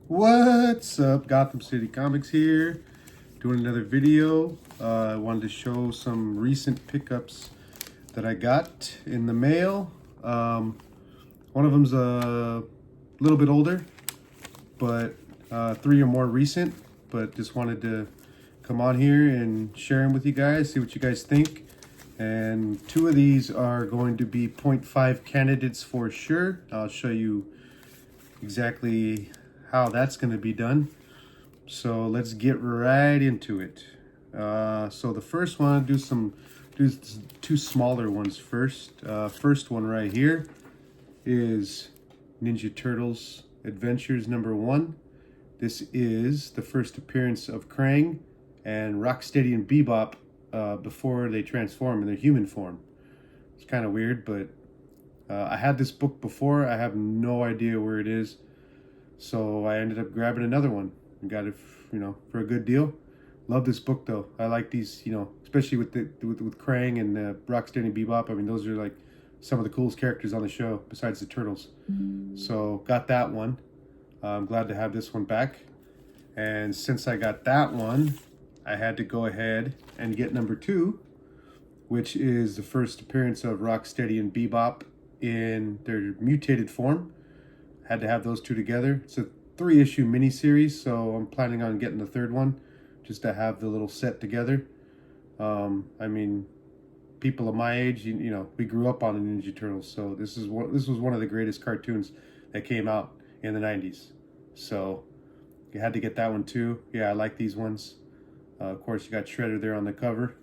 What's up? Gotham City Comics here, doing another video. I wanted to show some recent pickups that I got in the mail. One of them's a little bit older, but three are more recent. But just wanted to come on here and share them with you guys, see what you guys think. And two of these are going to be 0.5 candidates for sure. I'll show you exactly how that's going to be done. So let's get right into it. So the first one, do two smaller ones first. First one right here is Ninja Turtles Adventures #1. This is the first appearance of Krang and Rocksteady and Bebop before they transform in their human form. It's kind of weird, but I had this book before. I have no idea where it is, so I ended up grabbing another one and got it, for a good deal. Love this book though. I like these, especially with Krang and Rocksteady and Bebop. I mean, those are like some of the coolest characters on the show besides the Turtles. So got that one. I'm glad to have this one back. And since I got that one, I had to go ahead and get #2, which is the first appearance of Rocksteady and Bebop in their mutated form. Had to have those two together. It's a 3-issue miniseries, so I'm planning on getting the third one just to have the little set together. I mean, people of my age, we grew up on the Ninja Turtles, so this was one of the greatest cartoons that came out in the 90s. So you had to get that one too. Yeah, I like these ones. Of course, you got Shredder there on the cover.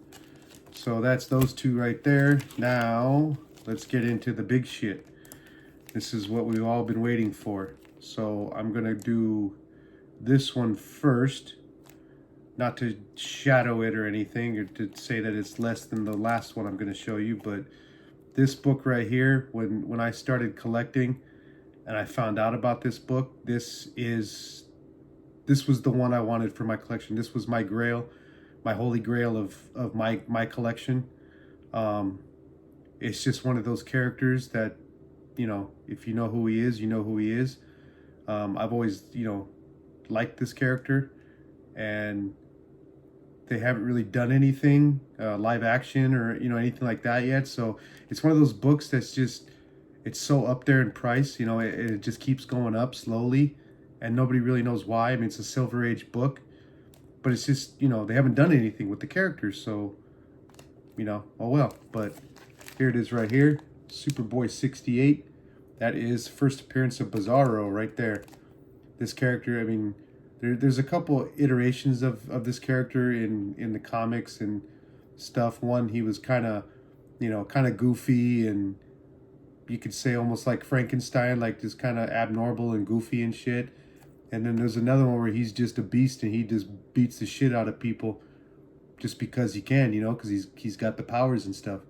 So that's those two right there. Now, let's get into the big shit. This is what we've all been waiting for. So I'm going to do this one first. Not to shadow it or anything, or to say that it's less than the last one I'm going to show you, but this book right here, when I started collecting and I found out about this book, this was the one I wanted for my collection. This was my grail, my holy grail of my collection. It's just one of those characters that, if you know who he is, you know who he is. I've always, liked this character, and they haven't really done anything live action or anything like that yet. So it's one of those books that's just, it's so up there in price. It just keeps going up slowly, and nobody really knows why. I mean, it's a Silver Age book, but it's just, they haven't done anything with the characters, so oh well. But here it is right here, Superboy 68. That is first appearance of Bizarro right there. This character, I mean, there's a couple iterations of this character in the comics and stuff. One, he was kind of goofy, and you could say almost like Frankenstein, like just kind of abnormal and goofy and shit. And then there's another one where he's just a beast and he just beats the shit out of people just because he can, because he's got the powers and stuff.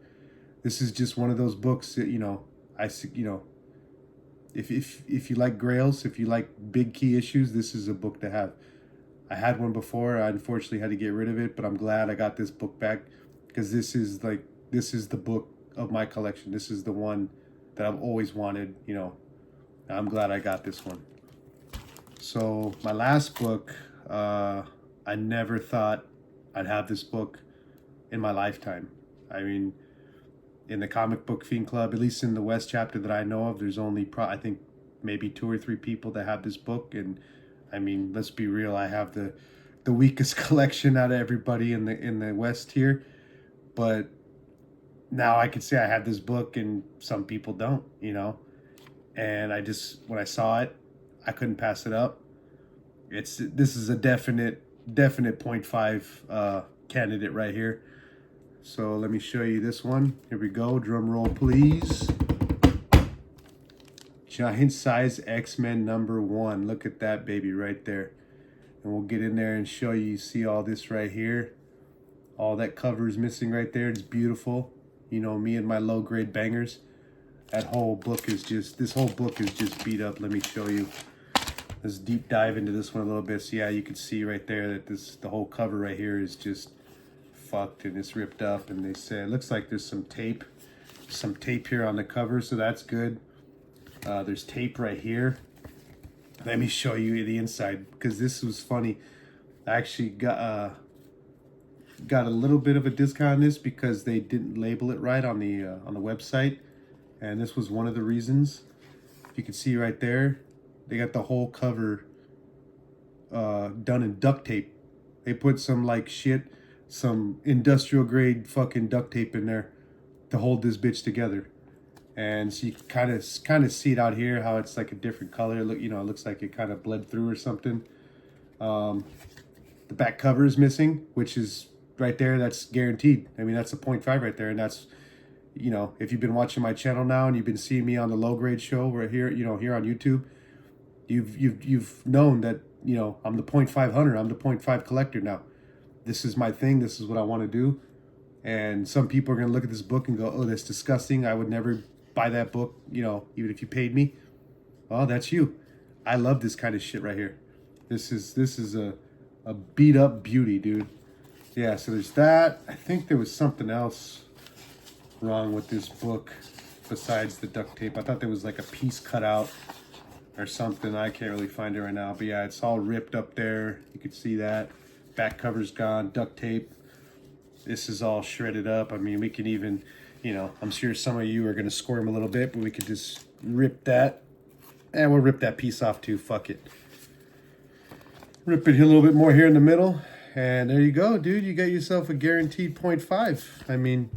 This is just one of those books that, if you like grails, if you like big key issues, this is a book to have. I had one before. I unfortunately had to get rid of it, but I'm glad I got this book back, because this is the book of my collection. This is the one that I've always wanted. I'm glad I got this one. So my last book, I never thought I'd have this book in my lifetime. I mean, in the Comic Book Fiend Club, at least in the West chapter that I know of, there's only I think maybe 2 or 3 people that have this book. And I mean, let's be real, I have the weakest collection out of everybody in the West here. But now I could say I have this book and some people don't, And when I saw it, I couldn't pass it up. This is a definite 0.5 candidate right here. So let me show you this one. Here we go. Drum roll, please. Giant size X-Men #1. Look at that baby right there. And we'll get in there and show you. You see all this right here. All that cover is missing right there. It's beautiful. Me and my low grade bangers. This whole book is just beat up. Let me show you. Let's deep dive into this one a little bit. So yeah, you can see right there that the whole cover right here is just fucked and it's ripped up. And they say it looks like there's some tape here on the cover, so that's good. There's tape right here. Let me show you the inside because this was funny. I actually got a little bit of a discount on this because they didn't label it right on the website, and this was one of the reasons. You can see right there, they got the whole cover done in duct tape. They put some like shit, some industrial grade fucking duct tape in there to hold this bitch together. And so you kind of see it out here how it's like a different color. Look, you know, it looks like it kind of bled through or something. The back cover is missing, which is right there. That's guaranteed. I mean, that's a 0.5 right there, and that's, you know, if you've been watching my channel now and you've been seeing me on the low grade show right here, you know, here on YouTube, you've known that, you know, I'm the 0.5 hunter. I'm the 0.5 collector now. This is my thing. This is what I want to do. And some people are gonna look at this book and go, "Oh, that's disgusting. I would never buy that book, you know, even if you paid me." Well, that's you. I love this kind of shit right here. This is a beat up beauty, dude. Yeah, so there's that. I think there was something else wrong with this book besides the duct tape. I thought there was like a piece cut out or something. I can't really find it right now. But yeah, it's all ripped up there. You can see that. Back cover's gone, duct tape. This is all shredded up. I mean, we can even, you know, I'm sure some of you are going to squirm a little bit, but we could just rip that. And we'll rip that piece off too. Fuck it. Rip it a little bit more here in the middle. And there you go, dude. You got yourself a guaranteed 0.5. I mean,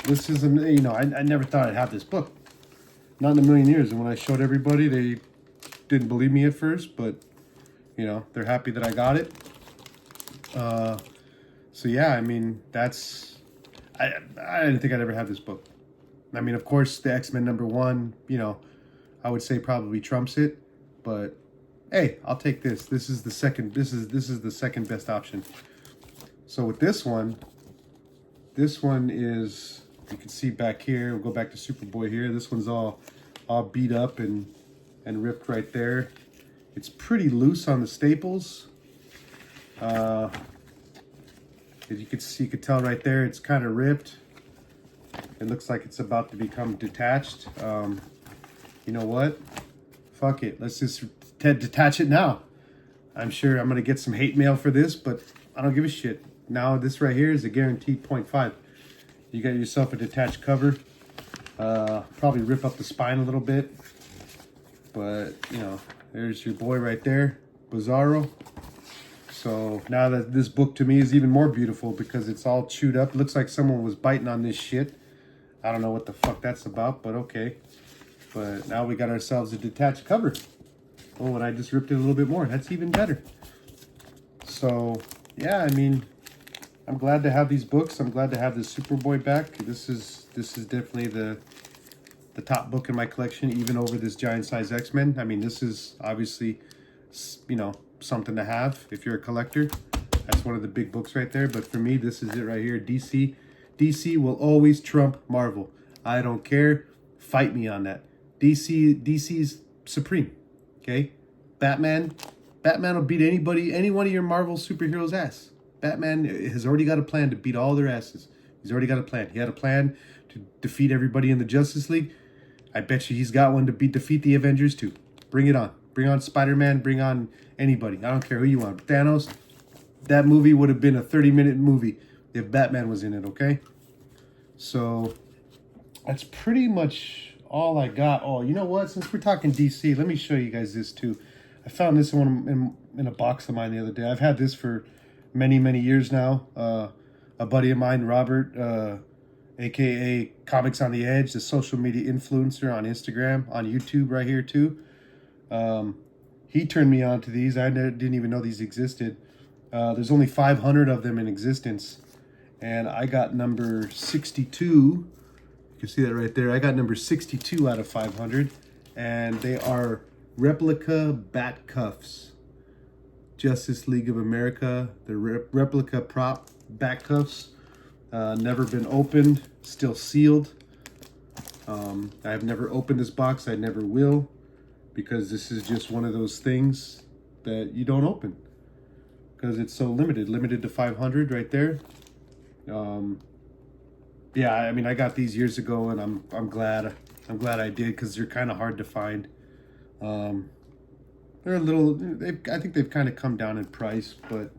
this is, you know, I never thought I'd have this book. Not in a million years. And when I showed everybody, they didn't believe me at first, but, you know, they're happy that I got it. So yeah, I mean, that's, I didn't think I'd ever have this book. I mean, of course, the X-Men #1, you know, I would say probably trumps it, but hey, I'll take this. This is the second, this is the second best option. So with this one is, you can see back here, we'll go back to Superboy here. This one's all beat up and ripped right there. It's pretty loose on the staples. As you can see, you could tell right there, it's kind of ripped. It looks like it's about to become detached. You know what? Fuck it. Let's just detach it now. I'm sure I'm going to get some hate mail for this, but I don't give a shit. Now this right here is a guaranteed 0.5. You got yourself a detached cover. Probably rip up the spine a little bit. But, you know, there's your boy right there, Bizarro. So now that this book to me is even more beautiful because it's all chewed up. Looks like someone was biting on this shit. I don't know what the fuck that's about, but okay. But now we got ourselves a detached cover. Oh, and I just ripped it a little bit more. That's even better. So, yeah, I mean, I'm glad to have these books. I'm glad to have this Superboy back. This is definitely the top book in my collection, even over this giant size X-Men. I mean, this is obviously, you know, something to have if you're a collector. That's one of the big books right there. But for me, this is it right here. DC will always trump Marvel. I don't care. Fight me on that. DC's supreme. Okay? Batman will beat any one of your Marvel superheroes' ass. Batman has already got a plan to beat all their asses. He's already got a plan. He had a plan to defeat everybody in the Justice League. I bet you he's got one to defeat the Avengers too. Bring it on. Bring on Spider-Man. Bring on anybody. I don't care who you want. Thanos, that movie would have been a 30-minute movie if Batman was in it, okay? So that's pretty much all I got. Oh, you know what? Since we're talking DC, let me show you guys this too. I found this one in a box of mine the other day. I've had this for many, many years now. A buddy of mine, Robert, aka Comics on the Edge, the social media influencer on Instagram, on YouTube right here too. He turned me on to these. I didn't even know these existed. There's only 500 of them in existence. And I got number 62. You can see that right there. I got number 62 out of 500. And they are replica bat cuffs. Justice League of America. The replica prop bat cuffs. Never been opened. Still sealed. I have never opened this box. I never will. Because this is just one of those things that you don't open. Because it's so limited to 500 right there. Yeah, I mean, I got these years ago, and I'm glad I did, because they're kind of hard to find. But They're a little, I think they've kind of come down in price, but,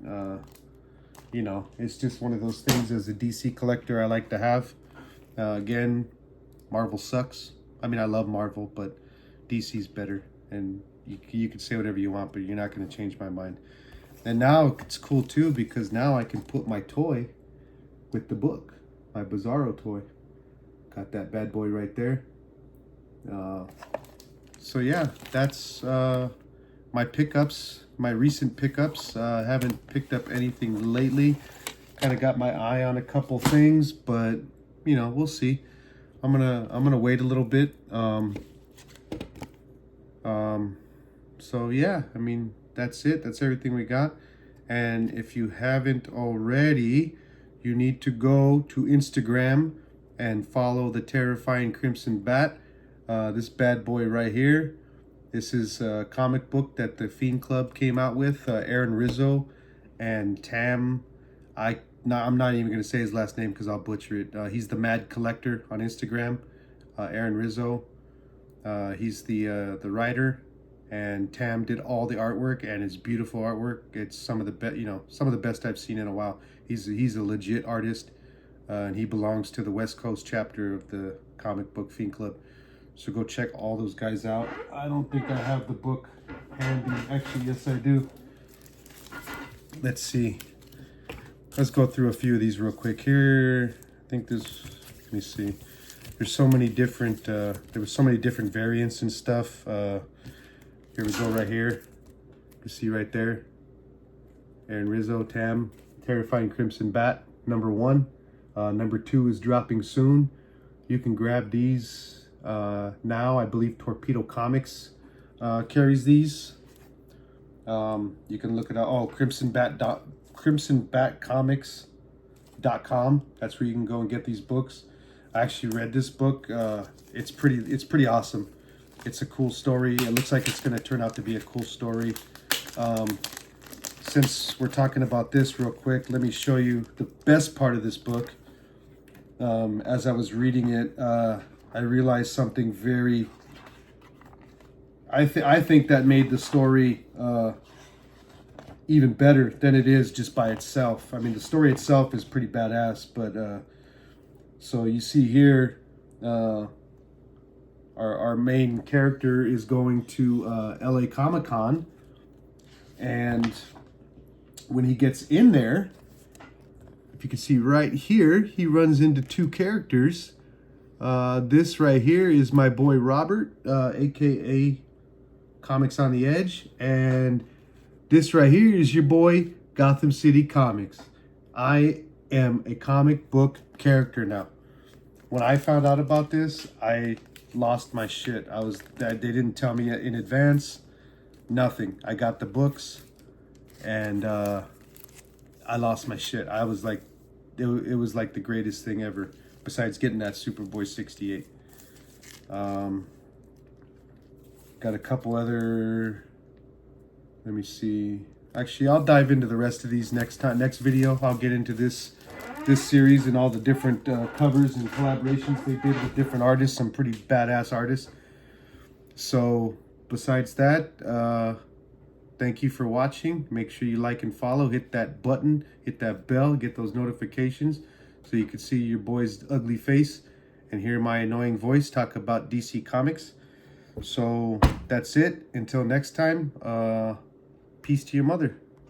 you know, it's just one of those things as a DC collector I like to have. Again, Marvel sucks. I mean, I love Marvel, but DC's better. And you can say whatever you want, but you're not going to change my mind. And now it's cool too, because now I can put my toy with the book, my Bizarro toy. Got that bad boy right there. So yeah, that's my pickups, my recent pickups. Haven't picked up anything lately. Kind of got my eye on a couple things, but you know, we'll see. I'm gonna wait a little bit. So yeah, I mean, that's it. That's everything we got. And if you haven't already, you need to go to Instagram and follow the Terrifying Crimson Bat. This bad boy right here. This is a comic book that the Fiend Club came out with. Aaron Rizzo and Tam. I'm not even going to say his last name because I'll butcher it. He's the Mad Collector on Instagram. Aaron Rizzo. He's the writer. And Tam did all the artwork, and it's beautiful artwork. It's some of the best I've seen in a while. He's a legit artist, and he belongs to the West Coast chapter of the comic book Fiend Club. So go check all those guys out. I don't think I have the book handy. Actually, yes I do. Let's see. Let's go through a few of these real quick here. I think this. Let me see. There's so many different. There was so many different variants and stuff. Here we go right here. You see right there. Aaron Rizzo, Tam, Terrifying Crimson Bat, #1. #2 is dropping soon. You can grab these now. I believe Torpedo Comics carries these. You can look it up. Oh, crimsonbatcomics.com. That's where you can go and get these books. I actually read this book. It's pretty awesome. It's a cool story. It looks like it's going to turn out to be a cool story. Since we're talking about this real quick, let me show you the best part of this book. As I was reading it, I realized something very... I think that made the story even better than it is just by itself. I mean, the story itself is pretty badass, but... so you see here... Our main character is going to LA Comic-Con, and when he gets in there, if you can see right here, he runs into two characters. This right here is my boy Robert, aka Comics on the Edge, and this right here is your boy Gotham City Comics. I am a comic book character now. When I found out about this, I lost my shit. They didn't tell me in advance. Nothing. I got the books, and I lost my shit. I was like, it was like the greatest thing ever. Besides getting that Superboy 68. Got a couple other. Let me see. Actually, I'll dive into the rest of these next video. I'll get into this series and all the different covers and collaborations they did with different artists, some pretty badass artists. So besides that, thank you for watching. Make sure you like and follow, hit that button, hit that bell, get those notifications so you can see your boy's ugly face and hear my annoying voice talk about DC Comics. So that's it. Until next time, peace to your mother.